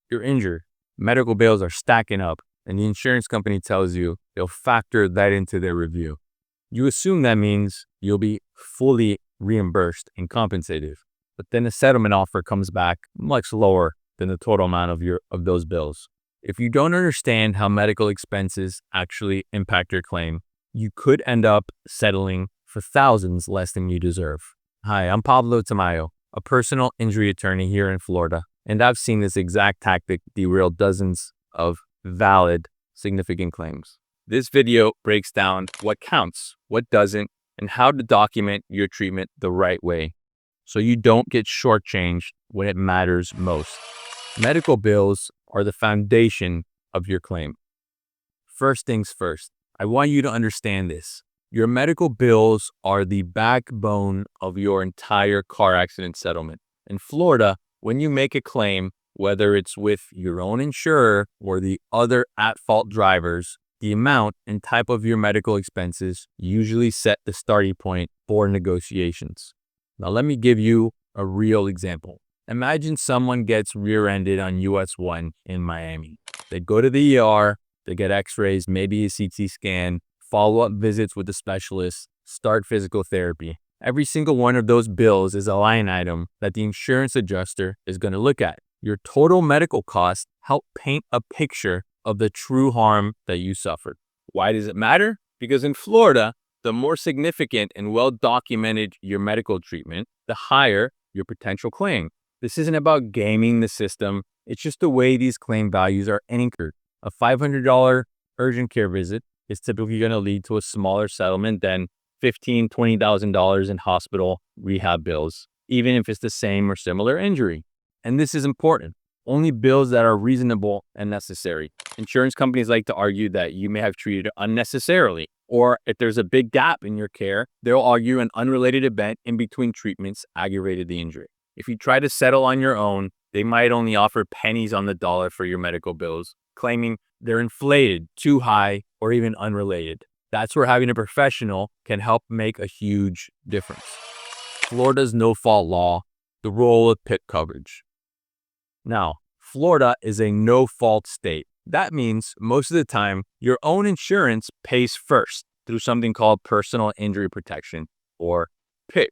You're injured, medical bills are stacking up, and the insurance company tells you they'll factor that into their review. You assume that means you'll be fully reimbursed and compensated, but then the settlement offer comes back much lower than the total amount of those bills. If you don't understand how medical expenses actually impact your claim, you could end up settling for thousands less than you deserve. Hi, I'm Pablo Tamayo, a personal injury attorney here in Florida, and I've seen this exact tactic derail dozens of valid, significant claims. This video breaks down what counts, what doesn't, and how to document your treatment the right way so you don't get shortchanged when it matters most. Medical bills are the foundation of your claim. First things first, I want you to understand this. Your medical bills are the backbone of your entire car accident settlement. In Florida, when you make a claim, whether it's with your own insurer or the other at-fault drivers, the amount and type of your medical expenses usually set the starting point for negotiations. Now, let me give you a real example. Imagine someone gets rear-ended on US 1 in Miami. They go to the ER, they get x-rays, maybe a CT scan, follow-up visits with the specialist, start physical therapy. Every single one of those bills is a line item that the insurance adjuster is going to look at. Your total medical costs help paint a picture of the true harm that you suffered. Why does it matter? Because in Florida, the more significant and well-documented your medical treatment, the higher your potential claim. This isn't about gaming the system. It's just the way these claim values are anchored. A $500 urgent care visit is typically going to lead to a smaller settlement than $15,000, $20,000 in hospital rehab bills, even if it's the same or similar injury. And this is important. Only bills that are reasonable and necessary. Insurance companies like to argue that you may have treated unnecessarily, or if there's a big gap in your care, they'll argue an unrelated event in between treatments aggravated the injury. If you try to settle on your own, they might only offer pennies on the dollar for your medical bills, claiming they're inflated, too high, or even unrelated. That's where having a professional can help make a huge difference. Florida's no-fault law, the role of PIP coverage. Now, Florida is a no-fault state. That means most of the time, your own insurance pays first through something called personal injury protection, or PIP.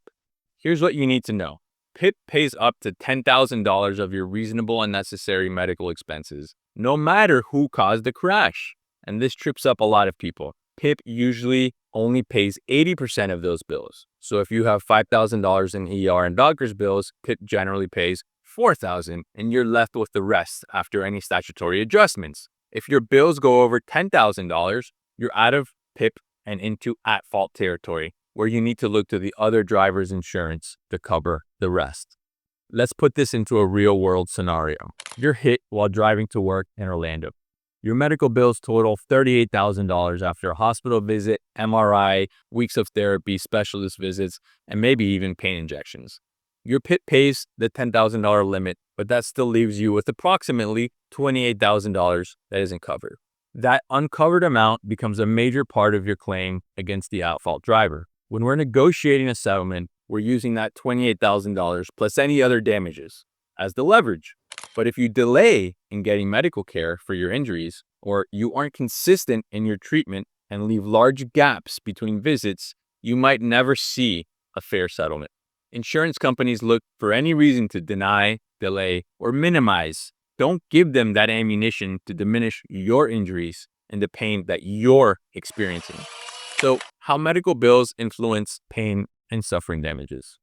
Here's what you need to know. PIP pays up to $10,000 of your reasonable and necessary medical expenses, no matter who caused the crash. And this trips up a lot of people. PIP usually only pays 80% of those bills. So if you have $5,000 in ER and doctor's bills, PIP generally pays $4,000, and you're left with the rest after any statutory adjustments. If your bills go over $10,000, you're out of PIP and into at-fault territory, where you need to look to the other driver's insurance to cover the rest. Let's put this into a real-world scenario. You're hit while driving to work in Orlando. Your medical bills total $38,000 after a hospital visit, MRI, weeks of therapy, specialist visits, and maybe even pain injections. Your PIP pays the $10,000 limit, but that still leaves you with approximately $28,000 that isn't covered. That uncovered amount becomes a major part of your claim against the at-fault driver. When we're negotiating a settlement, we're using that $28,000 plus any other damages as the leverage. But if you delay in getting medical care for your injuries, or you aren't consistent in your treatment and leave large gaps between visits, you might never see a fair settlement. Insurance companies look for any reason to deny, delay, or minimize. Don't give them that ammunition to diminish your injuries and the pain that you're experiencing. So, how medical bills influence pain and suffering damages.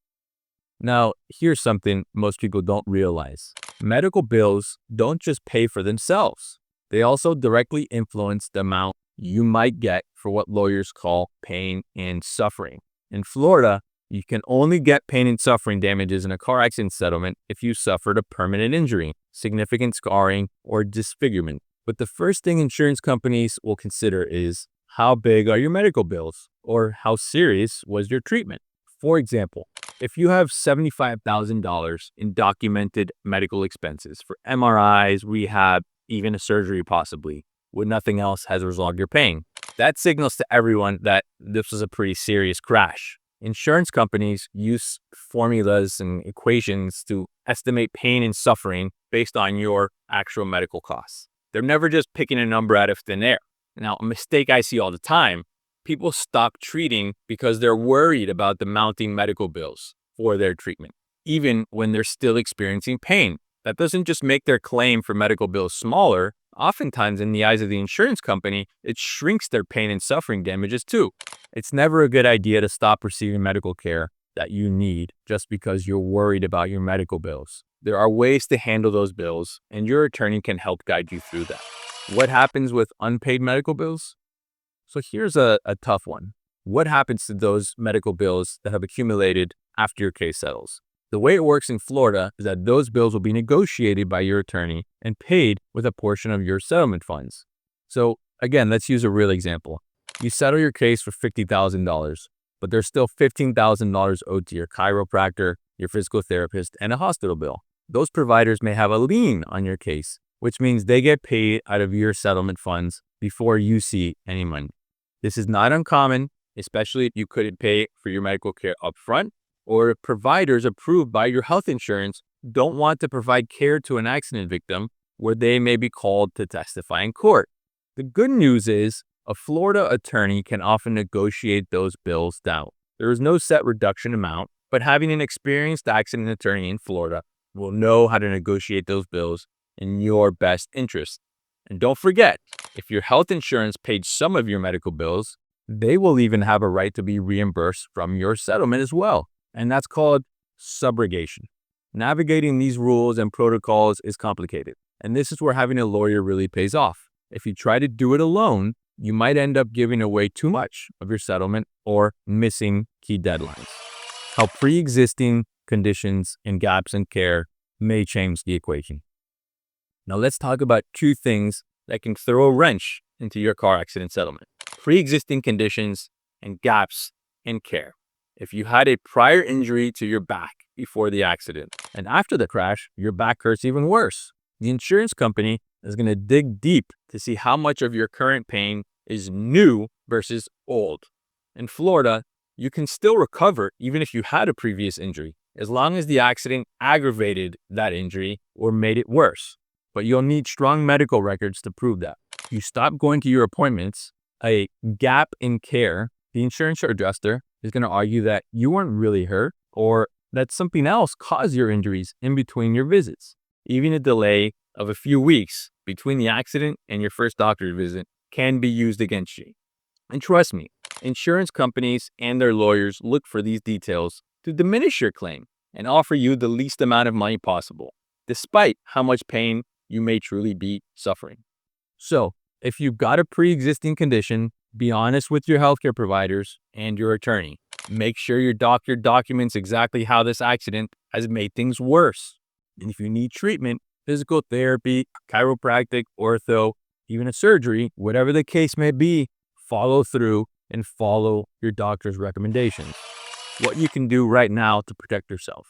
Now, here's something most people don't realize. Medical bills don't just pay for themselves. They also directly influence the amount you might get for what lawyers call pain and suffering. In Florida, you can only get pain and suffering damages in a car accident settlement if you suffered a permanent injury, significant scarring, or disfigurement. But the first thing insurance companies will consider is, how big are your medical bills? Or how serious was your treatment? For example, if you have $75,000 in documented medical expenses for MRIs, rehab, even a surgery possibly, when nothing else has resolved your pain, that signals to everyone that this was a pretty serious crash. Insurance companies use formulas and equations to estimate pain and suffering based on your actual medical costs. They're never just picking a number out of thin air. Now, a mistake I see all the time, people stop treating because they're worried about the mounting medical bills for their treatment, even when they're still experiencing pain. That doesn't just make their claim for medical bills smaller. Oftentimes, in the eyes of the insurance company, it shrinks their pain and suffering damages too. It's never a good idea to stop receiving medical care that you need just because you're worried about your medical bills. There are ways to handle those bills, and your attorney can help guide you through that. What happens with unpaid medical bills? So here's a tough one. What happens to those medical bills that have accumulated after your case settles? The way it works in Florida is that those bills will be negotiated by your attorney and paid with a portion of your settlement funds. So again, let's use a real example. You settle your case for $50,000, but there's still $15,000 owed to your chiropractor, your physical therapist, and a hospital bill. Those providers may have a lien on your case, which means they get paid out of your settlement funds before you see any money. This is not uncommon, especially if you couldn't pay for your medical care upfront, or if providers approved by your health insurance don't want to provide care to an accident victim where they may be called to testify in court. The good news is a Florida attorney can often negotiate those bills down. There is no set reduction amount, but having an experienced accident attorney in Florida will know how to negotiate those bills in your best interest. And don't forget, if your health insurance paid some of your medical bills, they will even have a right to be reimbursed from your settlement as well. And that's called subrogation. Navigating these rules and protocols is complicated, and this is where having a lawyer really pays off. If you try to do it alone, you might end up giving away too much of your settlement or missing key deadlines. How pre-existing conditions and gaps in care may change the equation. Now let's talk about two things that can throw a wrench into your car accident settlement: pre-existing conditions and gaps in care. If you had a prior injury to your back before the accident, and after the crash, your back hurts even worse, the insurance company is going to dig deep to see how much of your current pain is new versus old. In Florida, you can still recover even if you had a previous injury, as long as the accident aggravated that injury or made it worse. But you'll need strong medical records to prove that. You stop going to your appointments, a gap in care, the insurance adjuster is going to argue that you weren't really hurt or that something else caused your injuries in between your visits. Even a delay of a few weeks between the accident and your first doctor's visit can be used against you. And trust me, insurance companies and their lawyers look for these details to diminish your claim and offer you the least amount of money possible, despite how much pain you may truly be suffering. So, if you've got a pre-existing condition, be honest with your healthcare providers and your attorney. Make sure your doctor documents exactly how this accident has made things worse. And if you need treatment, physical therapy, chiropractic, ortho, even a surgery, whatever the case may be, follow through and follow your doctor's recommendations. What you can do right now to protect yourself.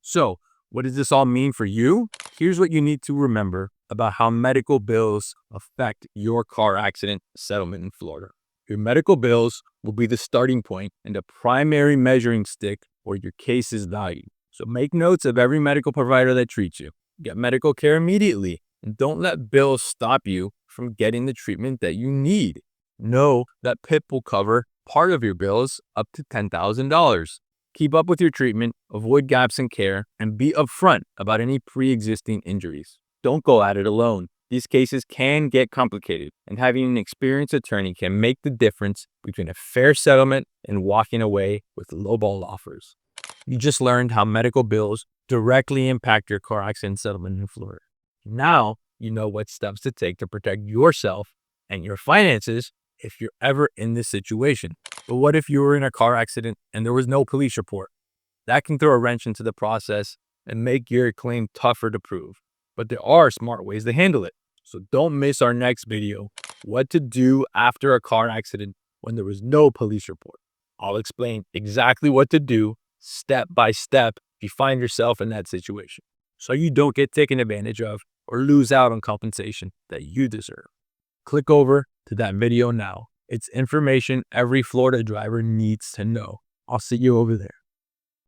So, what does this all mean for you? Here's what you need to remember about how medical bills affect your car accident settlement in Florida. Your medical bills will be the starting point and the primary measuring stick for your case's value. So make notes of every medical provider that treats you. Get medical care immediately, and don't let bills stop you from getting the treatment that you need. Know that PIP will cover part of your bills up to $10,000. Keep up with your treatment, avoid gaps in care, and be upfront about any pre-existing injuries. Don't go at it alone. These cases can get complicated, and having an experienced attorney can make the difference between a fair settlement and walking away with lowball offers. You just learned how medical bills directly impact your car accident settlement in Florida. Now you know what steps to take to protect yourself and your finances if you're ever in this situation. But what if you were in a car accident and there was no police report? That can throw a wrench into the process and make your claim tougher to prove. But there are smart ways to handle it. So don't miss our next video, what to do after a car accident when there was no police report. I'll explain exactly what to do step by step if you find yourself in that situation, so you don't get taken advantage of or lose out on compensation that you deserve. Click over to that video now. It's information every Florida driver needs to know. I'll see you over there.